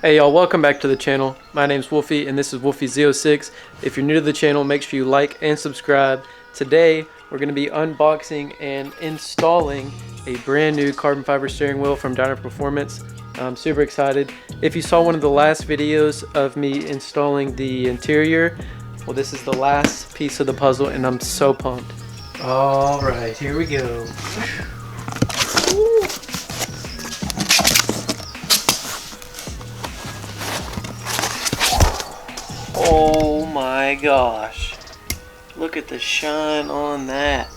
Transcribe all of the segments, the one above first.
Hey y'all, welcome back to the channel. My name's Wolfie and this is Wolfie06. If you're new to the channel, make sure you like and subscribe. Today we're going to be unboxing and installing a brand new carbon fiber steering wheel from Dyno Performance. I'm super excited. If you saw one of the last videos of me installing the interior, well, this is the last piece of the puzzle and I'm so pumped. Alright, here we go. Oh my gosh, look at the shine on that.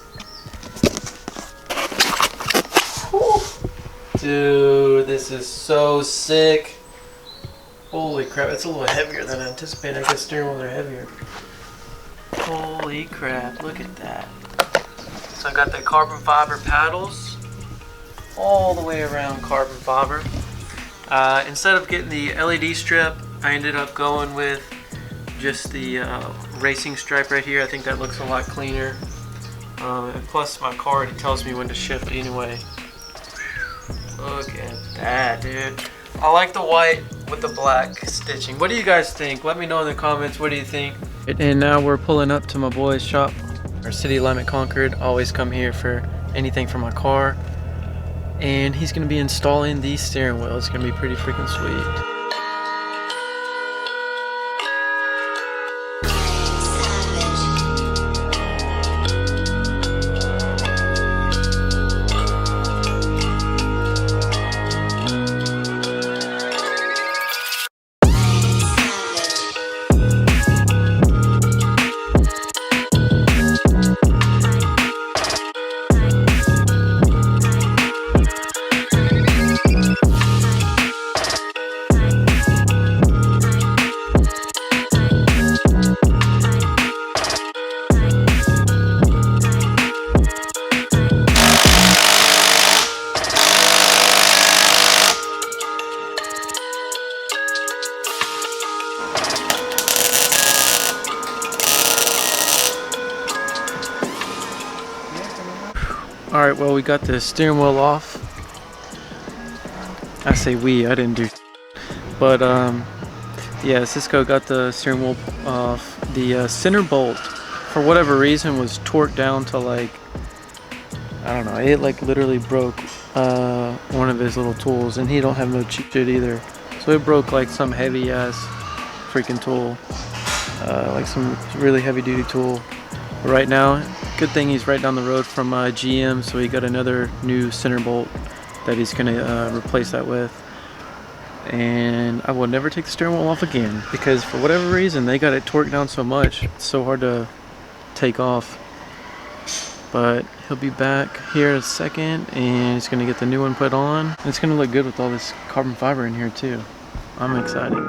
Whew. Dude, this is so sick. Holy crap, it's a little heavier than I anticipated. I guess steering wheels are heavier. Holy crap, look at that. So I got the carbon fiber paddles all the way around carbon fiber. Instead of getting the LED strip, I ended up going with just the racing stripe right here. I think that looks a lot cleaner. And plus my car already tells me when to shift anyway. Look at that, dude. I like the white with the black stitching. What do you guys think? Let me know in the comments. What do you think? And now we're pulling up to my boy's shop, our City Alignment Concord. Always come here for anything for my car. And he's gonna be installing the steering wheel. It's gonna be pretty freaking sweet. Alright, well, we got the steering wheel off. I say we, I didn't do. But, yeah, Cisco got the steering wheel off. The center bolt, for whatever reason, was torqued down to like, I don't know, it like literally broke one of his little tools, and he don't have no cheap shit either. So it broke like some heavy ass freaking tool, like some really heavy duty tool. But right now, good thing he's right down the road from GM, so he got another new center bolt that he's gonna replace that with. And I will never take the steering wheel off again, because for whatever reason they got it torqued down so much, it's so hard to take off. But he'll be back here in a second and he's gonna get the new one put on. It's gonna look good with all this carbon fiber in here too. I'm excited.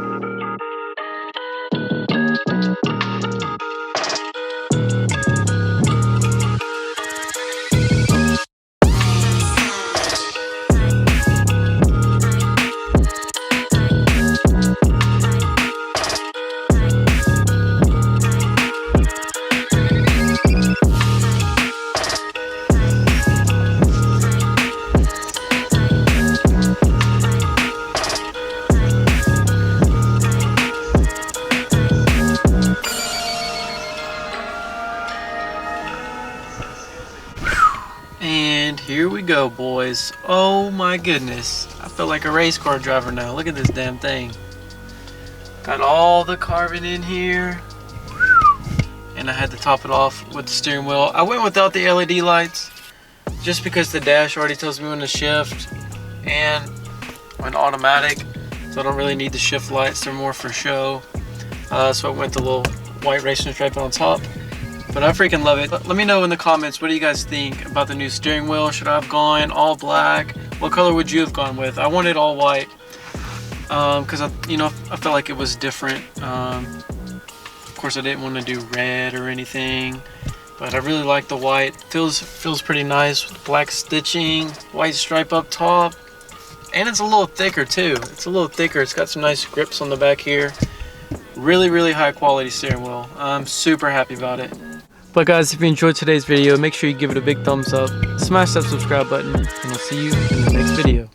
And here we go, boys. Oh my goodness, I feel like a race car driver now. Look at this damn thing. Got all the carbon in here, and I had to top it off with the steering wheel. I went without the LED lights just because the dash already tells me when to shift and when automatic, so I don't really need the shift lights. They're more for show. So I went the little white racing stripe on top. But I freaking love it. Let me know in the comments, what do you guys think about the new steering wheel? Should I have gone all black? What color would you have gone with? I wanted all white because I felt like it was different. Of course, I didn't want to do red or anything, but I really like the white. Feels pretty nice with black stitching, white stripe up top, and it's a little thicker too. It's a little thicker. It's got some nice grips on the back here. Really high quality steering wheel. I'm super happy about it. But guys, if you enjoyed today's video, make sure you give it a big thumbs up, smash that subscribe button, and I'll see you in the next video.